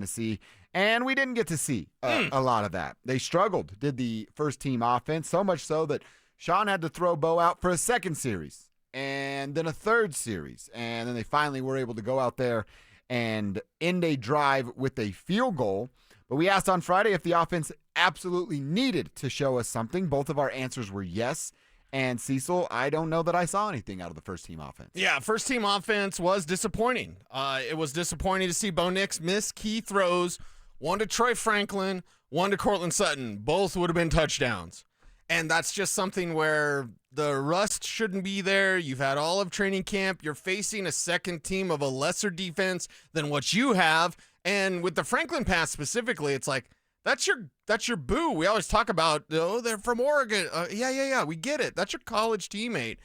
to see, and we didn't get to see a lot of that. They struggled, did the first-team offense, so much so that Sean had to throw Bo out for a second series and then a third series, and then they finally were able to go out there and end a drive with a field goal. But we asked on Friday if the offense absolutely needed to show us something. Both of our answers were yes. And Cecil, I don't know that I saw anything out of the first-team offense. Yeah, first-team offense was disappointing. It was disappointing to see Bo Nix miss key throws, one to Troy Franklin, one to Cortland Sutton. Both would have been touchdowns. And that's just something where the rust shouldn't be there. You've had all of training camp. You're facing a second team of a lesser defense than what you have. And with the Franklin pass specifically, it's like, that's your boo. We always talk about, they're from Oregon. Yeah, we get it. That's your college teammate.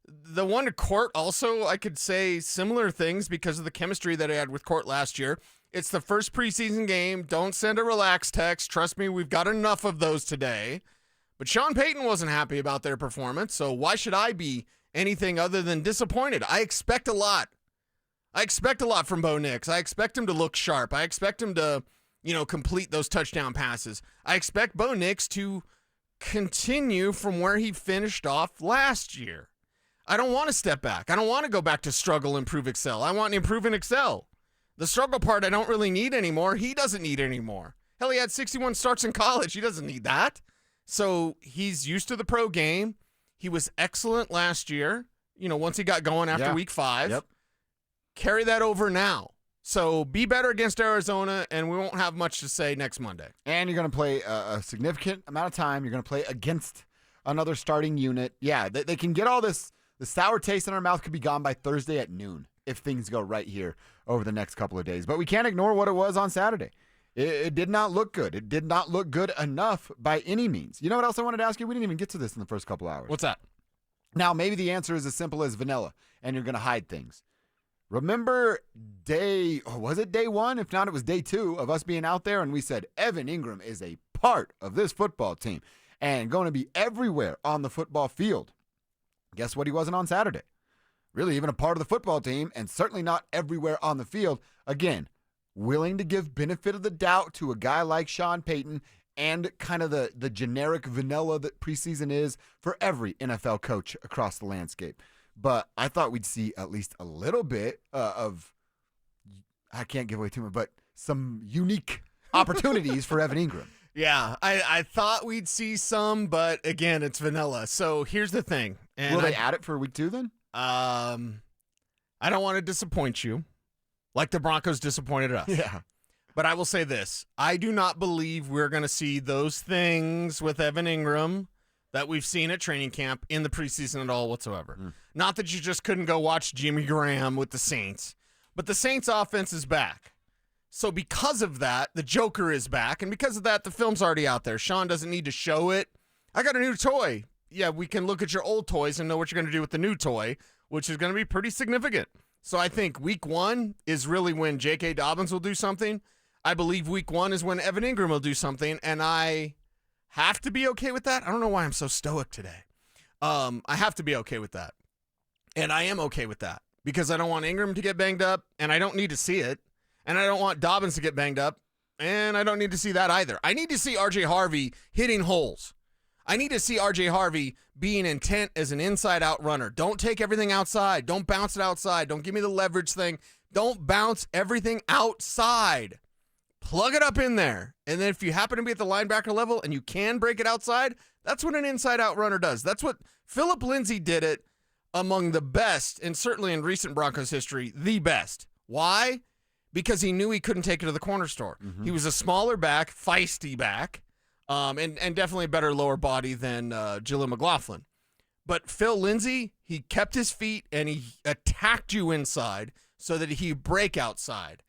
The one to Court also, I could say similar things because of the chemistry that I had with Court last year. It's the first preseason game. Don't send a relaxed text. Trust me, we've got enough of those today. But Sean Payton wasn't happy about their performance, so why should I be anything other than disappointed? I expect a lot. I expect a lot from Bo Nix. I expect him to look sharp. I expect him to, complete those touchdown passes. I expect Bo Nix to continue from where he finished off last year. I don't want to step back. I don't want to go back to struggle, improve, excel. I want to improve and excel. The struggle part I don't really need anymore. He doesn't need anymore. Hell, he had 61 starts in college. He doesn't need that. So he's used to the pro game. He was excellent last year, once he got going after week 5. Yep. Carry that over now. So be better against Arizona, and we won't have much to say next Monday. And you're going to play a significant amount of time. You're going to play against another starting unit. Yeah, they can get all this. The sour taste in our mouth could be gone by Thursday at noon if things go right here over the next couple of days. But we can't ignore what it was on Saturday. It did not look good. It did not look good enough by any means. You know what else I wanted to ask you? We didn't even get to this in the first couple hours. What's that? Now, maybe the answer is as simple as vanilla, and you're going to hide things. Remember was it day 1? If not, it was day 2 of us being out there, and we said Evan Ingram is a part of this football team and going to be everywhere on the football field. Guess what? He wasn't on Saturday. Really even a part of the football team, and certainly not everywhere on the field. Again, willing to give benefit of the doubt to a guy like Sean Payton and kind of the generic vanilla that preseason is for every NFL coach across the landscape. But I thought we'd see at least a little bit of, I can't give away too much, but some unique opportunities for Evan Ingram. Yeah, I thought we'd see some, but again, it's vanilla. So here's the thing. And Will they add it for week 2 then? I don't want to disappoint you like the Broncos disappointed us. Yeah. But I will say this. I do not believe we're going to see those things with Evan Ingram that we've seen at training camp in the preseason at all whatsoever. Not that you just couldn't go watch Jimmy Graham with the Saints, but the Saints offense is back. So because of that, the Joker is back, and because of that, the film's already out there. Sean doesn't need to show it. I got a new toy. Yeah, we can look at your old toys and know what you're going to do with the new toy, which is going to be pretty significant. So I think week 1 is really when J.K. Dobbins will do something. I believe week 1 is when Evan Ingram will do something, and I have to be okay with that. I don't know why I'm so stoic today. I have to be okay with that. And I am okay with that because I don't want Ingram to get banged up, and I don't need to see it. And I don't want Dobbins to get banged up, and I don't need to see that either. I need to see R.J. Harvey hitting holes. I need to see R.J. Harvey being intent as an inside-out runner. Don't take everything outside. Don't bounce it outside. Don't give me the leverage thing. Don't bounce everything outside. Plug it up in there. And then if you happen to be at the linebacker level and you can break it outside, that's what an inside-out runner does. That's what Phillip Lindsay did it among the best, and certainly in recent Broncos history, the best. Why? Because he knew he couldn't take it to the corner store. Mm-hmm. He was a smaller back, feisty back, and definitely a better lower body than Jaleel McLaughlin. But Phil Lindsay, he kept his feet and he attacked you inside so that he break outside.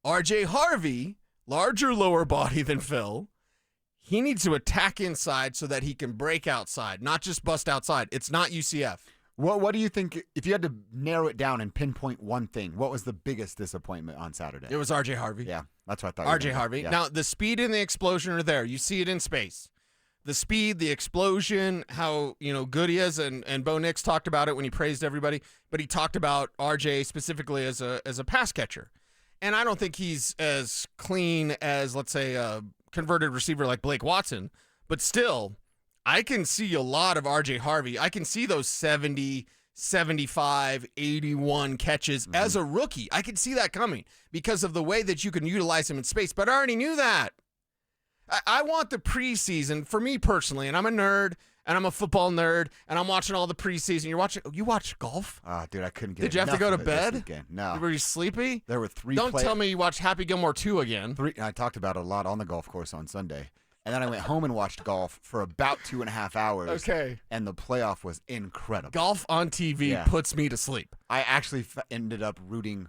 R.J. Harvey, larger lower body than Phil, he needs to attack inside so that he can break outside, not just bust outside. It's not UCF. What do you think, if you had to narrow it down and pinpoint one thing, what was the biggest disappointment on Saturday? It was R.J. Harvey. Yeah, that's what I thought. R.J. Harvey. Yeah. Now, the speed and the explosion are there. You see it in space. The speed, the explosion, how good he is, and Bo Nix talked about it when he praised everybody, but he talked about R.J. specifically as a pass catcher. And I don't think he's as clean as, let's say, a converted receiver like Blake Watson. But still, I can see a lot of RJ Harvey. I can see those 70, 75, 81 catches as a rookie. I can see that coming because of the way that you can utilize him in space. But I already knew that. I want the preseason, for me personally, and I'm a nerd, and I'm a football nerd, and I'm watching all the preseason. You watch golf? Oh, dude, I couldn't get Did you have to go to this bed? weekend. No. Were you sleepy? There were 3 Don't tell me you watched Happy Gilmore 2 again. 3. I talked about it a lot on the golf course on Sunday. And then I went home and watched golf for about 2.5 hours. Okay. And the playoff was incredible. Golf on TV puts me to sleep. I actually ended up rooting.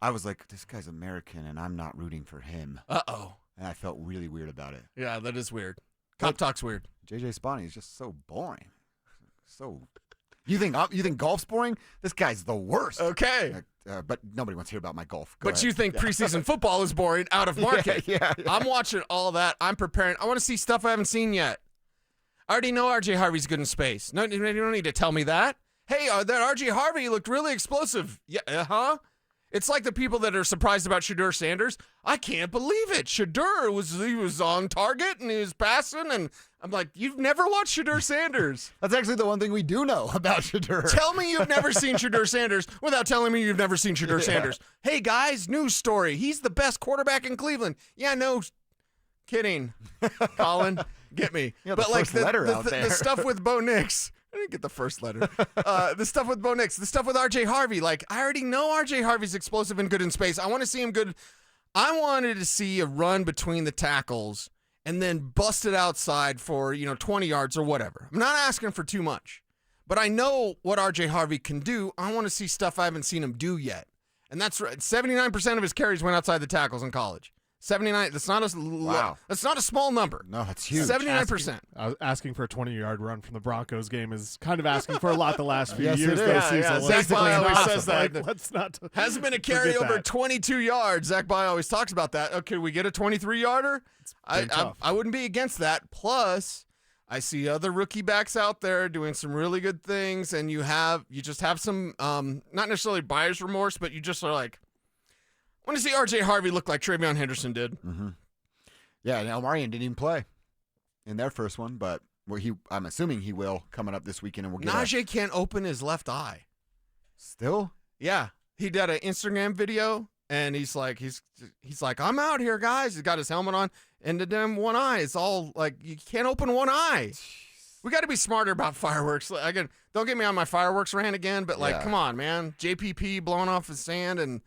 I was like, this guy's American, and I'm not rooting for him. Uh-oh. And I felt really weird about it. Yeah, that is weird. Cop talk's weird. JJ Spani is just so boring. So, you think golf's boring? This guy's the worst. Okay. But nobody wants to hear about my golf. Go But ahead. you think preseason football is boring, out of market. Yeah. I'm watching all that. I'm preparing. I want to see stuff I haven't seen yet. I already know RJ Harvey's good in space. No, you don't need to tell me that. Hey, that RJ Harvey looked really explosive. Yeah, It's like the people that are surprised about Shadur Sanders. I can't believe it. Shadur was on target and he was passing, and I'm like, you've never watched Shadur Sanders. That's actually the one thing we do know about Shadur. Tell me you've never seen Shadur Sanders without telling me you've never seen Shadur Sanders. Hey, guys, news story. He's the best quarterback in Cleveland. Yeah, no kidding. Colin, get me. Yeah, but like the the stuff with Bo Nix. I didn't get the first letter. The stuff with Bo Nix, the stuff with RJ Harvey. Like, I already know RJ Harvey's explosive and good in space. I want to see him good. I wanted to see a run between the tackles and then bust it outside for, 20 yards or whatever. I'm not asking for too much, but I know what RJ Harvey can do. I want to see stuff I haven't seen him do yet. And that's right. 79% of his carries went outside the tackles in college. 79. That's not that's not a small number. No, it's huge. 79%. Asking for a 20-yard run from the Broncos game is kind of asking for a lot the last few Yes, years. it though, is. Cecil. Zach Bye always impossible. says that. Like, let's not. Hasn't been a forget carry over that. 22 yards. Zach Bye always talks about that. Okay, we get a 23-yarder? I wouldn't be against that. Plus, I see other rookie backs out there doing some really good things, and you just have some, not necessarily buyer's remorse, but you just are like, I want to see RJ Harvey look like Travion Henderson did. Mm-hmm. Yeah, and Elmarian didn't even play in their first one, but I'm assuming he will coming up this weekend, and we'll get Najee can't open his left eye. Still? Yeah, he did an Instagram video, and he's like, I'm out here, guys. He's got his helmet on, and the damn one eye is all like, you can't open one eye. We got to be smarter about fireworks. Again, don't get me on my fireworks rant again, but come on, man. JPP blowing off his sand, and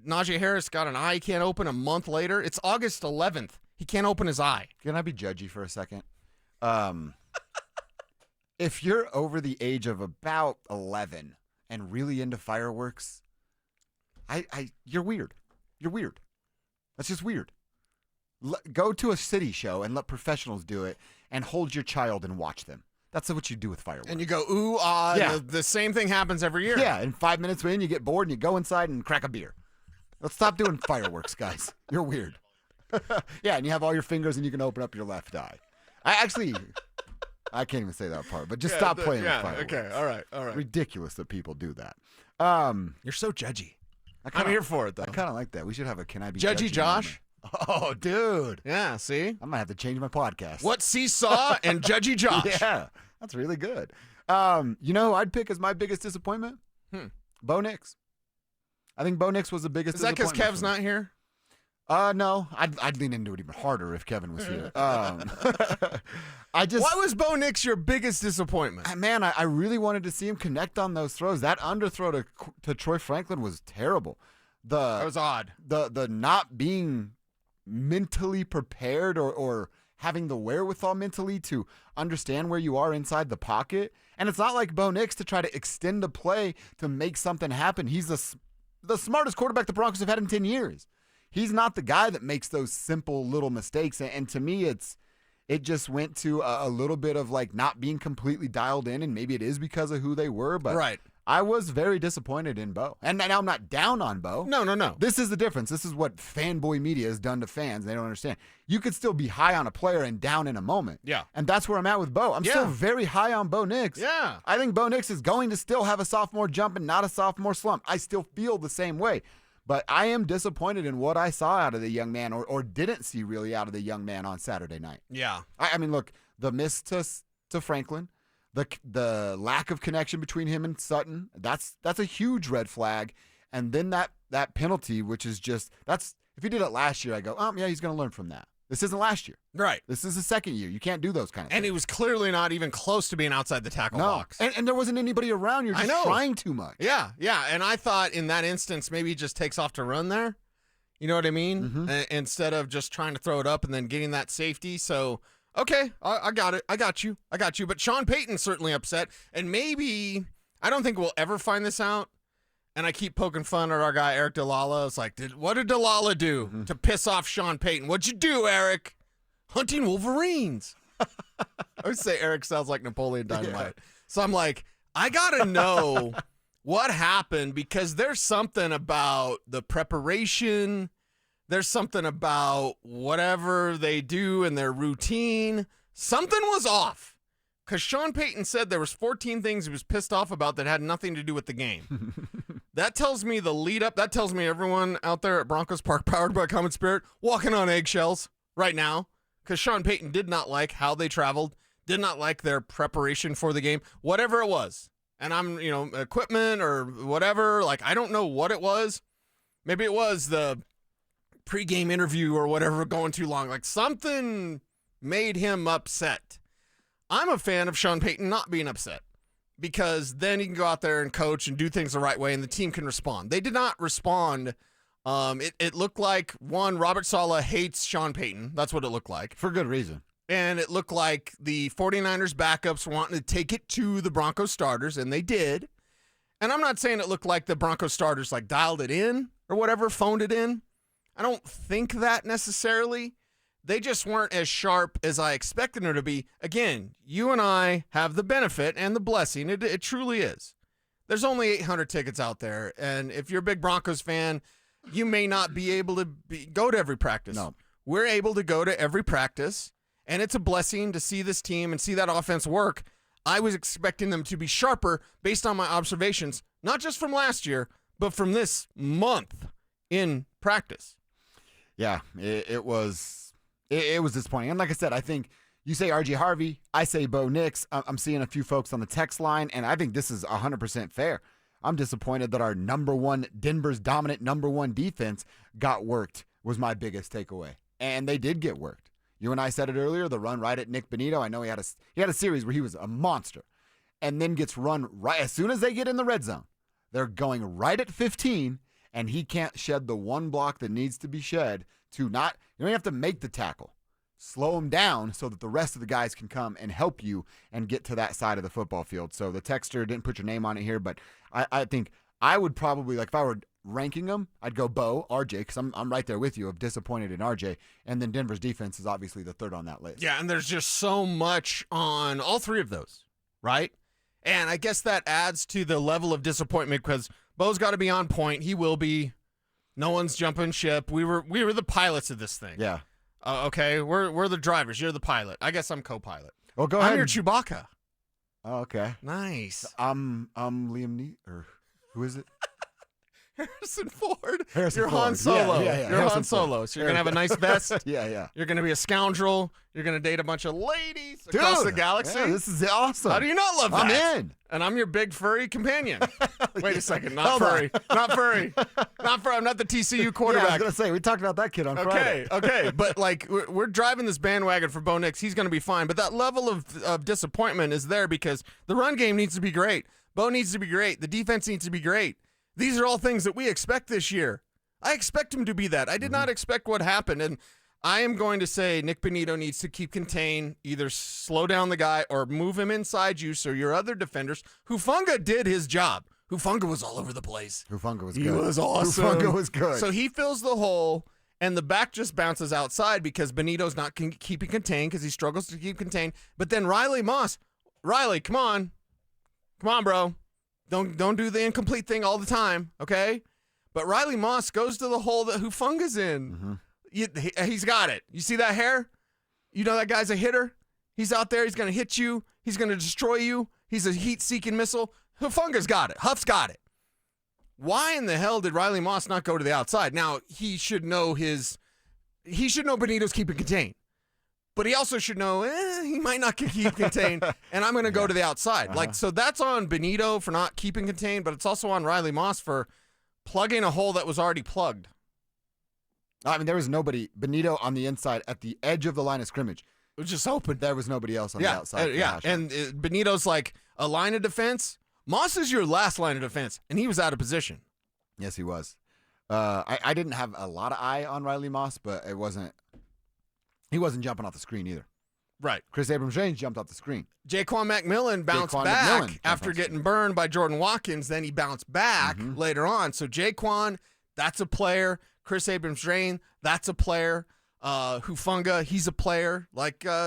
Najee Harris got an eye he can't open a month later. It's August 11th. He can't open his eye. Can I be judgy for a second? If you're over the age of about 11 and really into fireworks, you're weird. You're weird. That's just weird. Go to a city show and let professionals do it, and hold your child and watch them. That's what you do with fireworks. And you go, ooh, ah. Yeah. The same thing happens every year. Yeah, and 5 minutes in, you get bored and you go inside and crack a beer. Let's stop doing fireworks, guys. You're weird. Yeah, and you have all your fingers and you can open up your left eye. I can't even say that part, but just stop playing with fireworks. Okay, all right. Ridiculous that people do that. You're so judgy. I'm here for it, though. I kind of like that. We should have a Can I Be Judgy Josh? moment. Oh, dude. Yeah, see? I might have to change my podcast. What Seesaw and Judgy Josh? Yeah, that's really good. You know who I'd pick as my biggest disappointment? Bo Nix. I think Bo Nix was the biggest Is that because disappointment. Kev's not here? No. I'd lean into it even harder if Kevin was here. Why was Bo Nix your biggest disappointment? Man, I really wanted to see him connect on those throws. That underthrow to Troy Franklin was terrible. That was odd. The not being mentally prepared or having the wherewithal mentally to understand where you are inside the pocket. And it's not like Bo Nix to try to extend a play to make something happen. He's the smartest quarterback the Broncos have had in 10 years. He's not the guy that makes those simple little mistakes. And to me, it just went to a little bit of like not being completely dialed in, and maybe it is because of who they were. But right. I was very disappointed in Bo. And now I'm not down on Bo. No. This is the difference. This is what fanboy media has done to fans. They don't understand. You could still be high on a player and down in a moment. Yeah. And that's where I'm at with Bo. I'm still very high on Bo Nix. Yeah. I think Bo Nix is going to still have a sophomore jump and not a sophomore slump. I still feel the same way. But I am disappointed in what I saw out of the young man, or didn't see really out of the young man on Saturday night. Yeah. I mean, look, the miss to Franklin, the lack of connection between him and Sutton, that's a huge red flag. And then that penalty, which is just, if he did it last year, I go, yeah, he's going to learn from that. This isn't last year. Right. This is the second year. You can't do those kind of things. And he was clearly not even close to being outside the tackle box. And there wasn't anybody around. You're just trying too much. Yeah. And I thought in that instance, maybe he just takes off to run there. You know what I mean? Mm-hmm. Instead of just trying to throw it up and then getting that safety. So, okay, I got it. I got you. But Sean Payton's certainly upset. And maybe, I don't think we'll ever find this out. And I keep poking fun at our guy, Eric DeLala. It's like, what did DeLala do to piss off Sean Payton? What'd you do, Eric? Hunting Wolverines. I would say Eric sounds like Napoleon Dynamite. Yeah. So I'm like, I got to know what happened, because there's something about the preparation. There's something about whatever they do in their routine. Something was off. Because Sean Payton said there was 14 things he was pissed off about that had nothing to do with the game. That tells me the lead up. That tells me everyone out there at Broncos Park, powered by Common Spirit, walking on eggshells right now. Because Sean Payton did not like how they traveled, did not like their preparation for the game, whatever it was. And I'm, equipment or whatever. Like, I don't know what it was. Maybe it was the pregame interview or whatever going too long. Like, something made him upset. I'm a fan of Sean Payton not being upset, because then he can go out there and coach and do things the right way, and the team can respond. They did not respond. It looked like, Robert Saleh hates Sean Payton. That's what it looked like. For good reason. And it looked like the 49ers backups wanting to take it to the Broncos starters, and they did. And I'm not saying it looked like the Broncos starters dialed it in or whatever, phoned it in. I don't think that necessarily. They just weren't as sharp as I expected them to be. Again, you and I have the benefit and the blessing. It truly is. There's only 800 tickets out there. And if you're a big Broncos fan, you may not be able to go to every practice. No. We're able to go to every practice. And it's a blessing to see this team and see that offense work. I was expecting them to be sharper based on my observations, not just from last year, but from this month in practice. Yeah, it was disappointing. And like I said, I think you say RJ Harvey, I say Bo Nix. I'm seeing a few folks on the text line, and I think this is 100% fair. I'm disappointed that our Denver's dominant number one defense got worked, was my biggest takeaway. And they did get worked. You and I said it earlier, the run right at Nick Bonito. I know he had a series where he was a monster, and then gets run right as soon as they get in the red zone. They're going right at 15, and he can't shed the one block that needs to be shed to not, you don't have to make the tackle. Slow him down so that the rest of the guys can come and help you and get to that side of the football field. So the texter didn't put your name on it here, but I think I would probably, if I were ranking them, I'd go Bo, RJ, because I'm right there with you of disappointed in RJ. And then Denver's defense is obviously the third on that list. Yeah, and there's just so much on all three of those, right? And I guess that adds to the level of disappointment, because Bo's got to be on point. He will be. No one's jumping ship. We were the pilots of this thing. Yeah. Okay, we're the drivers. You're the pilot. I guess I'm co-pilot. Well, go ahead. I'm your Chewbacca. Oh, okay. Nice. I'm Liam Neeson, or who is it? Harrison Ford. Harrison You're Ford. Han Solo. Yeah. You're Harrison Han Solo. Ford. So you're going to have a nice vest. Yeah. You're going to be a scoundrel. You're going to date a bunch of ladies across the galaxy. Yeah, this is awesome. How do you not love that? I'm in. And I'm your big furry companion. Wait a second. Not furry. Not furry. Not furry. I'm not the TCU quarterback. Yeah, I was going to say, we talked about that kid on Friday. Okay. But we're driving this bandwagon for Bo Nix. He's going to be fine. But that level of disappointment is there because the run game needs to be great. Bo needs to be great. The defense needs to be great. These are all things that we expect this year. I expect him to be that. I did not expect what happened. And I am going to say Nick Bonito needs to keep contained, either slow down the guy or move him inside you so your other defenders. Hufanga did his job. Hufanga was all over the place. Hufanga was good. He was awesome. Hufanga was good. So he fills the hole, and the back just bounces outside because Bonito's not keeping contained because he struggles to keep contained. But then Riley Moss, come on. Come on, bro. Don't do the incomplete thing all the time, okay? But Riley Moss goes to the hole that Hufanga's in. Mm-hmm. He's got it. You see that hair? You know that guy's a hitter? He's out there. He's going to hit you. He's going to destroy you. He's a heat-seeking missile. Hufanga's got it. Huff's got it. why in the hell did Riley Moss not go to the outside? Now, he should know Benito's keeping contained. But he also should know he might not keep contained, and I'm going to go to the outside. So that's on Benito for not keeping contained, but it's also on Riley Moss for plugging a hole that was already plugged. I mean, there was nobody. Benito on the inside at the edge of the line of scrimmage. It was just open. There was nobody else on the outside. And Benito's like a line of defense. Moss is your last line of defense, and he was out of position. Yes, he was. I didn't have a lot of eye on Riley Moss, but he wasn't jumping off the screen either. Right. Chris Abrams-James jumped off the screen. Jaquan McMillan bounced back after getting burned by Jordan Watkins. Then he bounced back later on. So Jaquan, that's a player. Chris Abrams-Drain, that's a player. Hufunga, he's a player.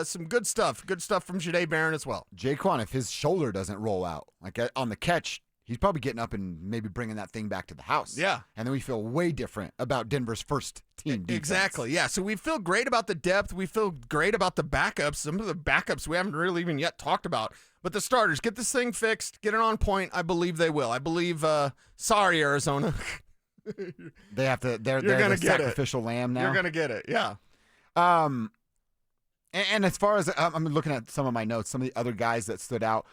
Some good stuff. Good stuff from Jahdae Barron as well. Jaquan, if his shoulder doesn't roll out, on the catch, he's probably getting up and maybe bringing that thing back to the house. Yeah. And then we feel way different about Denver's first team defense. Exactly, yeah. So we feel great about the depth. We feel great about the backups. Some of the backups we haven't really even yet talked about. But the starters, get this thing fixed, get it on point. I believe they will. I believe, sorry, Arizona. They have to, they're the sacrificial lamb now. You're going to get it, yeah. And as far as, I'm looking at some of my notes, some of the other guys that stood out,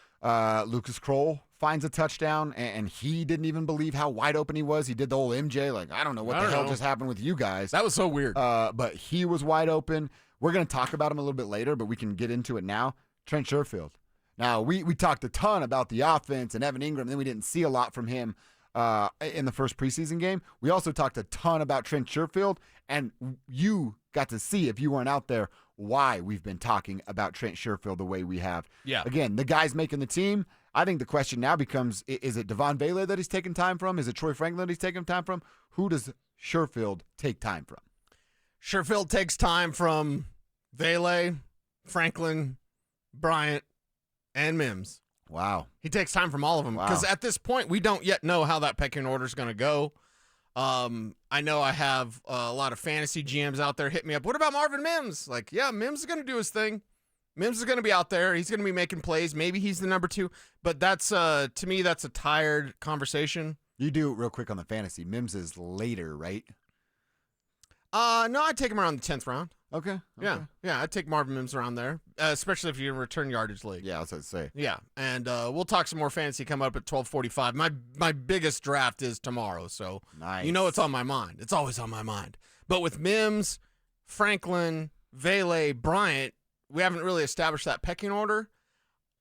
Lucas Kroll finds a touchdown, and he didn't even believe how wide open he was. He did the whole MJ, I don't know what the hell just happened with you guys. That was so weird. But he was wide open. We're going to talk about him a little bit later, but we can get into it now. Trent Sherfield. Now, we talked a ton about the offense and Evan Ingram, then we didn't see a lot from him in the first preseason game. We also talked a ton about Trent Sherfield, and you got to see, if you weren't out there, why we've been talking about Trent Sherfield the way we have. Yeah. Again, the guy's making the team. I think the question now becomes, is it Devon Vele that he's taking time from? Is it Troy Franklin that he's taking time from? Who does Sherfield take time from? Sherfield takes time from Vele, Franklin, Bryant, and Mims. Wow. He takes time from all of them because at this point, we don't yet know how that pecking order is going to go. I know I have a lot of fantasy GMs out there hit me up. What about Marvin Mims? Mims is going to do his thing. Mims is going to be out there. He's going to be making plays. Maybe he's the number 2. But that's to me, that's a tired conversation. You do real quick on the fantasy. Mims is later, right? No, I'd take him around the 10th round. Okay. Yeah, I'd take Marvin Mims around there, especially if you're in return yardage league. Yeah, that's what I'd say. Yeah, and we'll talk some more fantasy coming up at 12:45. My biggest draft is tomorrow, so nice. You know it's on my mind. It's always on my mind. But with Mims, Franklin, Vele, Bryant, we haven't really established that pecking order.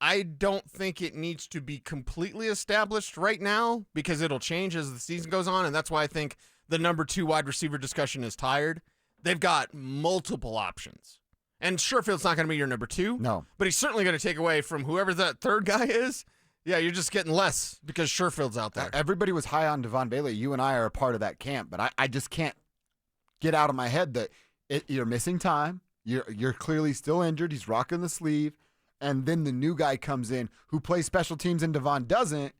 I don't think it needs to be completely established right now because it'll change as the season goes on, and that's why I think the number 2 wide receiver discussion is tired. They've got multiple options. And Sherfield's not going to be your number 2. No. But he's certainly going to take away from whoever that third guy is. Yeah, you're just getting less because Sherfield's out there. Everybody was high on Devon Vele. You and I are a part of that camp, but I just can't get out of my head that you're missing time. You're clearly still injured. He's rocking the sleeve. And then the new guy comes in who plays special teams and Devon doesn't.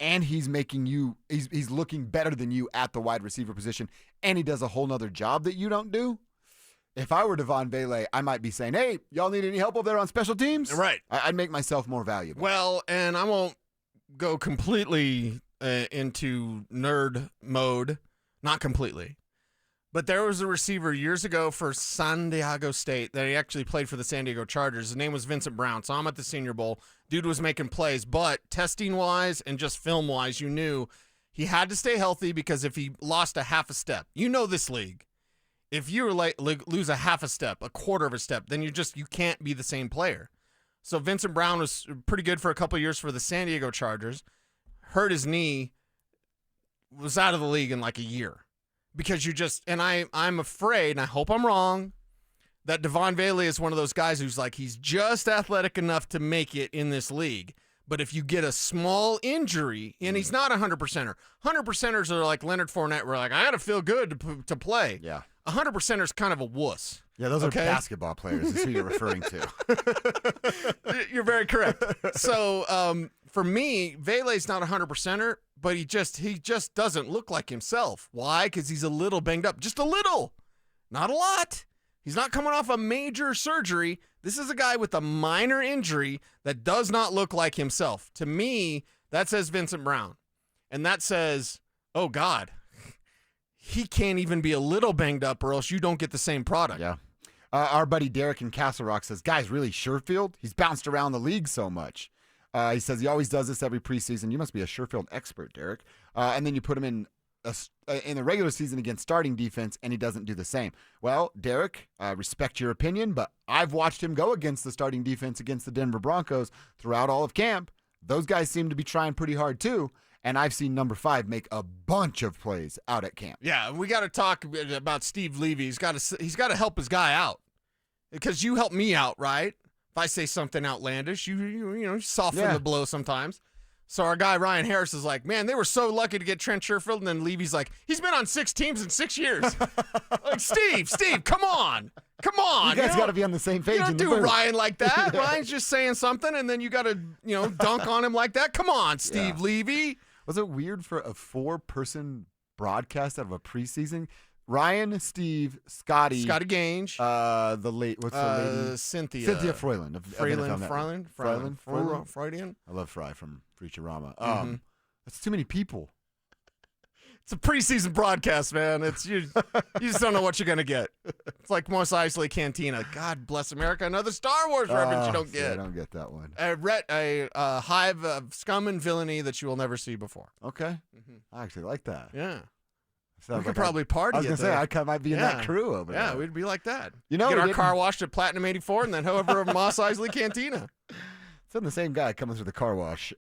And he's making he's looking better than you at the wide receiver position, and he does a whole nother job that you don't do. If I were Devon Vele, I might be saying, hey, y'all need any help over there on special teams? Right. I'd make myself more valuable. Well, and I won't go completely into nerd mode, not completely. But there was a receiver years ago for San Diego State that he actually played for the San Diego Chargers. His name was Vincent Brown. Saw him at the Senior Bowl. Dude was making plays, but testing-wise and just film-wise, you knew he had to stay healthy because if he lost a half a step, you know this league. If you lose a half a step, a quarter of a step, then you can't be the same player. So Vincent Brown was pretty good for a couple of years for the San Diego Chargers. Hurt his knee, was out of the league in a year. Because I'm afraid, and I hope I'm wrong, that Devon Vele is one of those guys who's he's just athletic enough to make it in this league. But if you get a small injury, and he's not a 100%er. 100%ers are like Leonard Fournette, where I got to feel good to play. Yeah. 100%er is kind of a wuss. Yeah, those are basketball players. That's who you're referring to. You're very correct. So for me, Vele's not a 100%er, but he just doesn't look like himself. Why? Because he's a little banged up. Just a little. Not a lot. He's not coming off a major surgery. This is a guy with a minor injury that does not look like himself. To me, that says Vincent Brown. And that says, oh God, he can't even be a little banged up, or else you don't get the same product. Yeah. Our buddy Derek in Castle Rock says, guys, really, Sherfield? He's bounced around the league so much. He says he always does this every preseason. You must be a Sherfield expert, Derek. And then you put him in the regular season against starting defense, and he doesn't do the same. Well, Derek, I respect your opinion, but I've watched him go against the starting defense against the Denver Broncos throughout all of camp. Those guys seem to be trying pretty hard too, and I've seen number 5 make a bunch of plays out at camp. Yeah, we got to talk about Steve Levy. He's got to help his guy out, because you help me out, right? If I say something outlandish, you soften the blow sometimes. So our guy Ryan Harris is like, man, they were so lucky to get Trent Sherfield, and then Levy's like, he's been on 6 teams in 6 years. Like, Steve, come on. You guys got to be on the same page. You don't do Ryan like that. Ryan's just saying something, and then you got to, dunk on him like that. Come on, Steve Levy. Was it weird for a 4-person broadcast out of a preseason? Ryan, Steve, Scotty Gange. What's the lady? Cynthia Froyland. Freudian. I love Fry from Futurama. Mm-hmm. That's too many people. It's a preseason broadcast, man. It's you just don't know what you're gonna get. It's like Mos Eisley Cantina. God bless America. Another Star Wars reference you don't get. I don't get that one. A hive of scum and villainy that you will never see before. Okay. I actually like that. Yeah. Sounds we could like probably party. I was going to say, I might be in that crew over there. Yeah, we'd be like that. Get our car washed at Platinum 84 and then hover over Mos Eisley Cantina. It's the same guy coming through the car wash